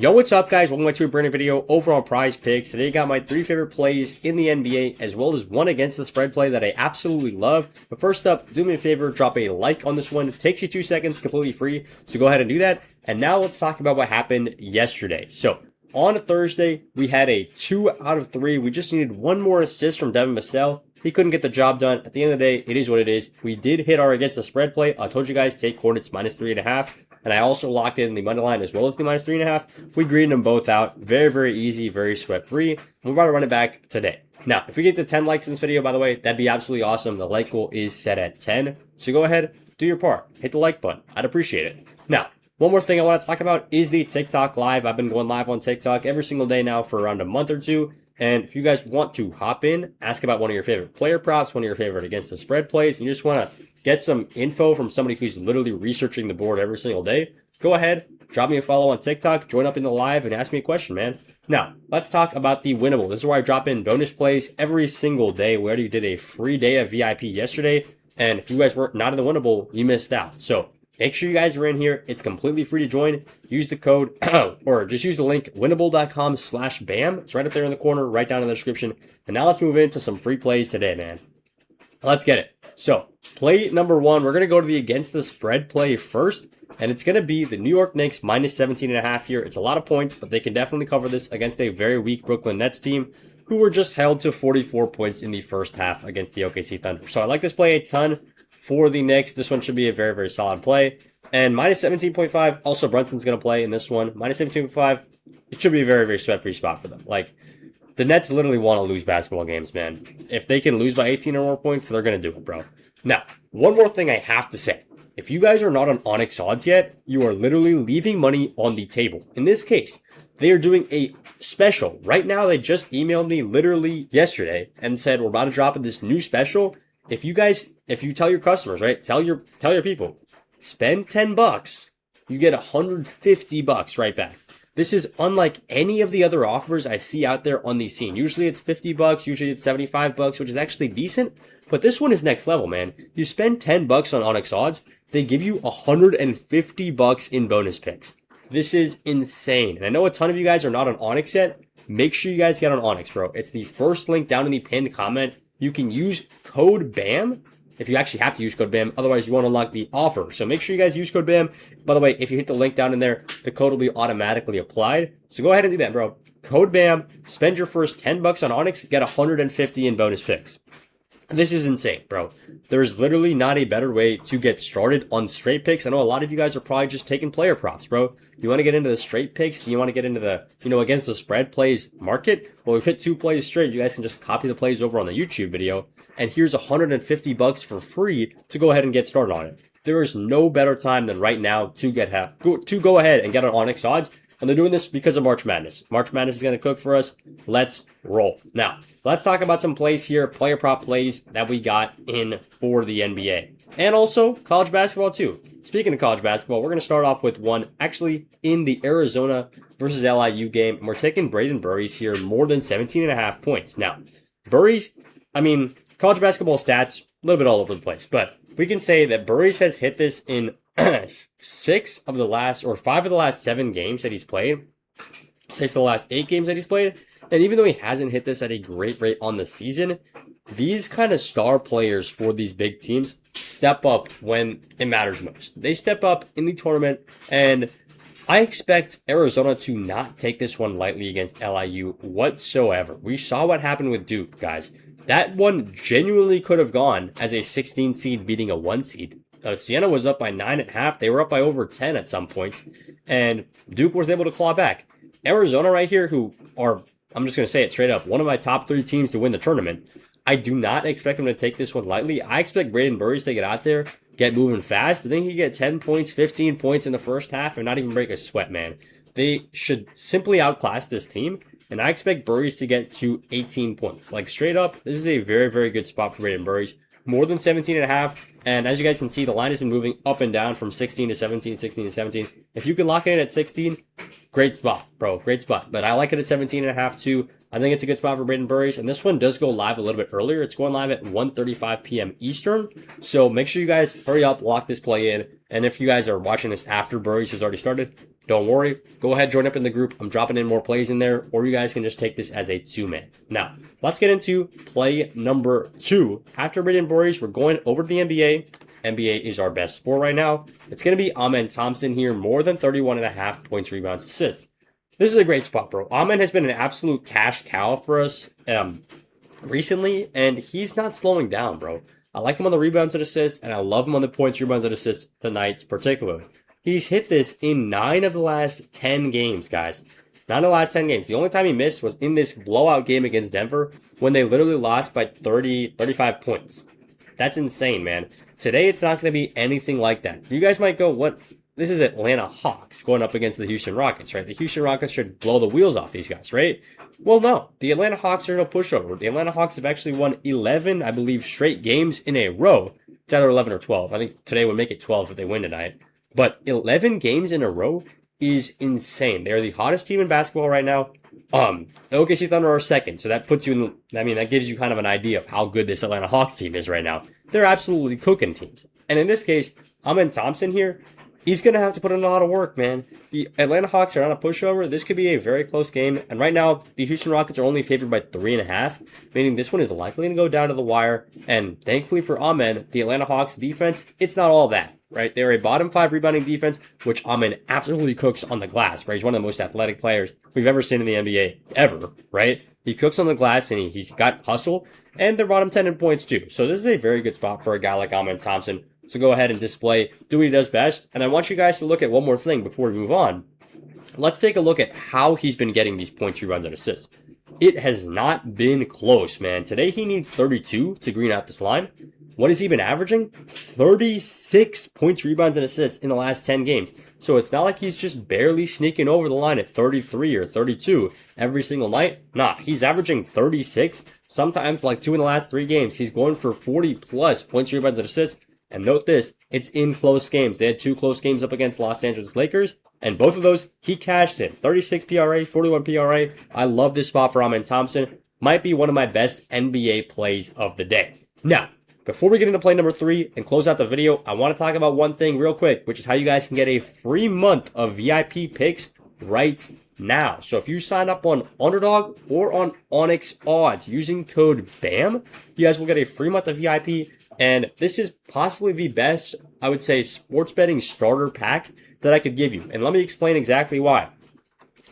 Yo, what's up, guys? Welcome back to a brand new video over on Prize Picks. Today I got my 3 favorite plays in the NBA, as well as one against the spread play that I absolutely love. But first up, do me a favor, drop a like on this one. It takes you 2 seconds, completely free, so go ahead and do that. And now let's talk about what happened yesterday. So, on Thursday, we had a 2 out of 3. We just needed one more assist from Devin Vassell. He couldn't get the job done. At the end of the day, it is what it is. We did hit our against the spread play. I told you guys, take Hornets -3.5. And I also locked in the money line as well as the -3.5. We greened them both out. Very, very easy, very sweat-free. We're about to run it back today. Now, if we get to 10 likes in this video, by the way, that'd be absolutely awesome. The like goal is set at 10. So go ahead, do your part. Hit the like button. I'd appreciate it. Now, one more thing I want to talk about is the TikTok live. I've been going live on TikTok every single day now for around a month or two. And if you guys want to hop in, ask about one of your favorite player props, one of your favorite against the spread plays, and you just want to get some info from somebody who's literally researching the board every single day, go ahead, drop me a follow on TikTok, join up in the live, and ask me a question, man. Now, let's talk about the winnable. This is where I drop in bonus plays every single day. We already did a free day of VIP yesterday, and if you guys were not in the winnable, you missed out. So make sure you guys are in here. It's completely free to join. Use the code, or just use the link, winnable.com/BAM. It's right up there in the corner, right down in the description. And now let's move into some free plays today, man. Let's get it. So, play number 1, we're going to go to the against the spread play first. And it's going to be the New York Knicks -17.5 here. It's a lot of points, but they can definitely cover this against a very weak Brooklyn Nets team who were just held to 44 points in the first half against the OKC Thunder. So I like this play a ton for the Knicks. This one should be a very, very solid play. And -17.5, also Brunson's going to play in this one. -17.5, it should be a very, very sweat-free spot for them. Like, the Nets literally want to lose basketball games, man. If they can lose by 18 or more points, they're going to do it, bro. Now, one more thing I have to say. If you guys are not on OnyxOdds yet, you are literally leaving money on the table. In this case, they are doing a special. Right now, they just emailed me literally yesterday and said, we're about to drop in this new special. If you tell your customers, right, tell your people, spend $10, you get $150 right back. This is unlike any of the other offers I see out there on the scene. Usually it's $50, usually it's $75, which is actually decent. But this one is next level, man. You spend $10 on OnyxOdds, they give you $150 in bonus picks. This is insane. And I know a ton of you guys are not on Onyx yet. Make sure you guys get on Onyx, bro. It's the first link down in the pinned comment. You can use code BAM. If you actually have to use code BAM, otherwise you won't unlock the offer. So make sure you guys use code BAM. By the way, if you hit the link down in there, the code will be automatically applied. So go ahead and do that, bro. Code BAM, spend your first $10 on Onyx, get $150 in bonus picks. This is insane, bro. There's literally not a better way to get started on straight picks. I know a lot of you guys are probably just taking player props, bro. You want to get into the straight picks? You want to get into the, against the spread plays market? Well, we've hit 2 plays straight. You guys can just copy the plays over on the YouTube video. And here's $150 for free to go ahead and get started on it. There is no better time than right now to go ahead and get on OnyxOdds. And they're doing this because of March Madness. March Madness is going to cook for us. Let's roll. Now, let's talk about some plays here, player prop plays that we got in for the NBA. And also college basketball too. Speaking of college basketball, we're going to start off with one actually in the Arizona versus LIU game. And we're taking Braden Burries here, more than 17.5 points. Now, Burries, college basketball stats, a little bit all over the place. But we can say that Burries has hit this in 5 of the last 7 games that he's played, 6 of the last 8 games that he's played, and even though he hasn't hit this at a great rate on the season, these kind of star players for these big teams step up when it matters most. They step up in the tournament, and I expect Arizona to not take this one lightly against LIU whatsoever. We saw what happened with Duke, guys. That one genuinely could have gone as a 16 seed beating a 1 seed. Siena was up by 9.5. They were up by over 10 at some points. And Duke was able to claw back. Arizona right here, who are, I'm just going to say it straight up, one of my top 3 teams to win the tournament. I do not expect them to take this one lightly. I expect Braden Burries to get out there, get moving fast. I think he get 10 points, 15 points in the first half and not even break a sweat, man. They should simply outclass this team. And I expect Burries to get to 18 points. Like, straight up, this is a very, very good spot for Braden Burries. More than 17.5. And as you guys can see, the line has been moving up and down from 16 to 17, 16 to 17. If you can lock it in at 16, great spot, bro. Great spot. But I like it at 17.5 too. I think it's a good spot for Braden Burries. And this one does go live a little bit earlier. It's going live at 1:35 p.m. Eastern. So make sure you guys hurry up, lock this play in. And if you guys are watching this after Burries has already started, don't worry. Go ahead, join up in the group. I'm dropping in more plays in there, or you guys can just take this as a 2-man. Now, let's get into play number 2. After Meridian Breweries, we're going over to the NBA. NBA is our best sport right now. It's going to be Amen Thompson here, more than 31.5 points, rebounds, assists. This is a great spot, bro. Amen has been an absolute cash cow for us recently, and he's not slowing down, bro. I like him on the rebounds and assists, and I love him on the points, rebounds, and assists tonight, particularly. He's hit this in 9 of the last 10 games, guys. 9 of the last 10 games. The only time he missed was in this blowout game against Denver when they literally lost by 35 points. That's insane, man. Today, it's not going to be anything like that. You guys might go, what? This is Atlanta Hawks going up against the Houston Rockets, right? The Houston Rockets should blow the wheels off these guys, right? Well, no. The Atlanta Hawks are no pushover. The Atlanta Hawks have actually won 11, I believe, straight games in a row. It's either 11 or 12. I think today would make it 12 if they win tonight. But 11 games in a row is insane. They're the hottest team in basketball right now. The OKC Thunder are second, so that puts you in, that gives you kind of an idea of how good this Atlanta Hawks team is right now. They're absolutely cooking teams. And in this case, Amen Thompson here, he's going to have to put in a lot of work, man. The Atlanta Hawks are on a pushover. This could be a very close game. And right now, the Houston Rockets are only favored by 3.5, meaning this one is likely to go down to the wire. And thankfully for Amen, the Atlanta Hawks defense, it's not all that, right? They're a bottom 5 rebounding defense, which Amen absolutely cooks on the glass, right? He's one of the most athletic players we've ever seen in the NBA, ever, right? He cooks on the glass and he's got hustle, and they're bottom 10 in points too. So this is a very good spot for a guy like Amen Thompson to go ahead and do what he does best. And I want you guys to look at one more thing before we move on. Let's take a look at how he's been getting these points, rebounds, and assists. It has not been close, man. Today he needs 32 to green out this line. What has he been averaging? 36 points, rebounds, and assists in the last 10 games. So it's not like he's just barely sneaking over the line at 33 or 32 every single night. Nah, he's averaging 36. Sometimes, like 2 in the last 3 games, he's going for 40 plus points, rebounds, and assists. And note this, it's in close games. They had 2 close games up against Los Angeles Lakers, and both of those, he cashed in. 36 PRA, 41 PRA. I love this spot for Amen Thompson. Might be one of my best NBA plays of the day. Now, before we get into play number 3 and close out the video, I want to talk about one thing real quick, which is how you guys can get a free month of VIP picks right now. So if you sign up on Underdog or on OnyxOdds using code BAM, you guys will get a free month of VIP. And this is possibly the best, I would say, sports betting starter pack that I could give you. And let me explain exactly why.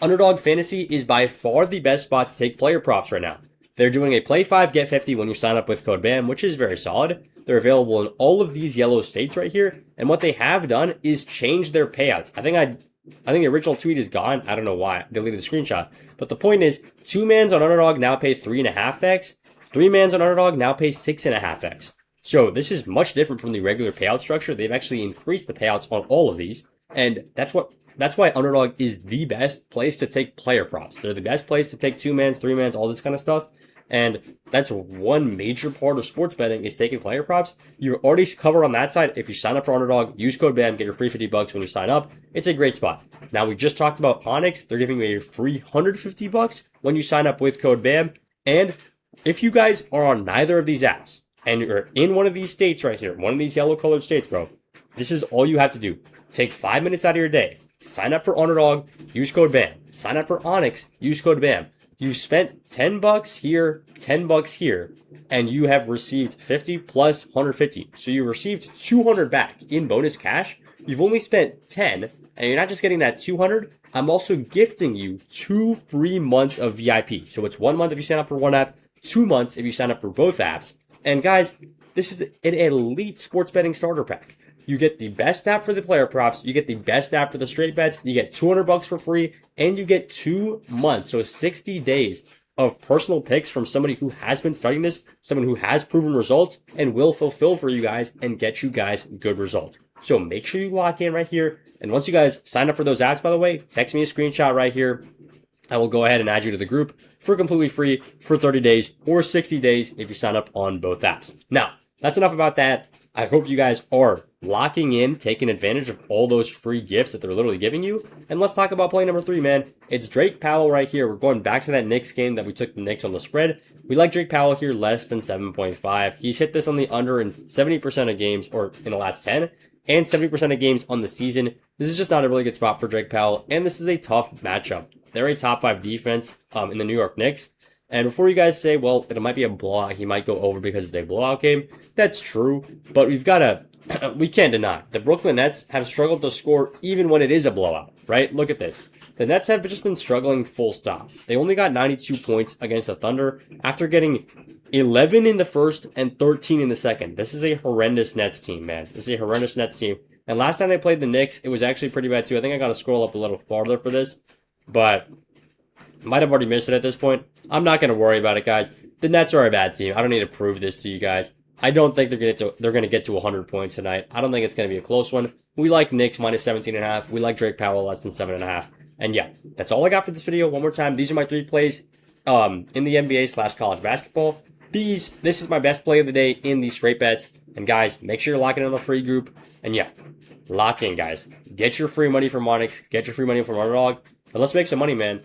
Underdog Fantasy is by far the best spot to take player props right now. They're doing a play 5, get 50 when you sign up with code BAM, which is very solid. They're available in all of these yellow states right here. And what they have done is change their payouts. I think the original tweet is gone. I don't know why. I deleted the screenshot. But the point is, 2-mans on Underdog now pay 3.5x. 3-mans on Underdog now pay 6.5x. So this is much different from the regular payout structure. They've actually increased the payouts on all of these. And that's why Underdog is the best place to take player props. They're the best place to take 2-mans, 3-mans, all this kind of stuff. And that's one major part of sports betting is taking player props. You're already covered on that side. If you sign up for Underdog, use code BAM, get your free $50 when you sign up. It's a great spot. Now, we just talked about Onyx. They're giving you a free $150 when you sign up with code BAM. And if you guys are on neither of these apps, and you're in one of these states right here, one of these yellow colored states, bro, this is all you have to do. Take 5 minutes out of your day. Sign up for Underdog, use code BAM. Sign up for Onyx, use code BAM. You've spent $10 here, $10 here, and you have received 50 plus 150. So you received 200 back in bonus cash. You've only spent 10, and you're not just getting that 200. I'm also gifting you 2 free months of VIP. So it's 1 month if you sign up for one app, 2 months if you sign up for both apps. And guys, this is an elite sports betting starter pack. You get the best app for the player props, you get the best app for the straight bets, you get $200 for free, and you get 2 months, so 60 days of personal picks from somebody who has been studying this, someone who has proven results, and will fulfill for you guys and get you guys good results. So make sure you lock in right here. And once you guys sign up for those apps, by the way, text me a screenshot right here. I will go ahead and add you to the group for completely free for 30 days or 60 days if you sign up on both apps. Now, that's enough about that. I hope you guys are locking in, taking advantage of all those free gifts that they're literally giving you. And let's talk about play number 3, man. It's Drake Powell right here. We're going back to that Knicks game that we took the Knicks on the spread. We like Drake Powell here less than 7.5. He's hit this on the under in 70% of games, or in the last 10. and 70% of games on the season. This is just not a really good spot for Drake Powell, and this is a tough matchup. They're a top 5 defense in the New York Knicks. And before you guys say, well, it might be a blowout, he might go over because it's a blowout game, that's true. But we've got to, we can't deny, the Brooklyn Nets have struggled to score even when it is a blowout, right? Look at this. The Nets have just been struggling full stop. They only got 92 points against the Thunder after getting 11 in the first and 13 in the second. This is a horrendous Nets team, man. This is a horrendous Nets team. And last time they played the Knicks, it was actually pretty bad too. I think I got to scroll up a little farther for this, but might have already missed it at this point. I'm not going to worry about it, guys. The Nets are a bad team. I don't need to prove this to you guys. I don't think they're going to get to 100 points tonight. I don't think it's going to be a close one. We like Knicks minus 17.5. We like Drake Powell less than 7.5. And yeah, that's all I got for this video. One more time, these are my 3 plays in the NBA / college basketball. This is my best play of the day in these straight bets. And guys, make sure you're locking in the free group. And yeah, lock in, guys. Get your free money from Onyx. Get your free money from Underdog. And let's make some money, man.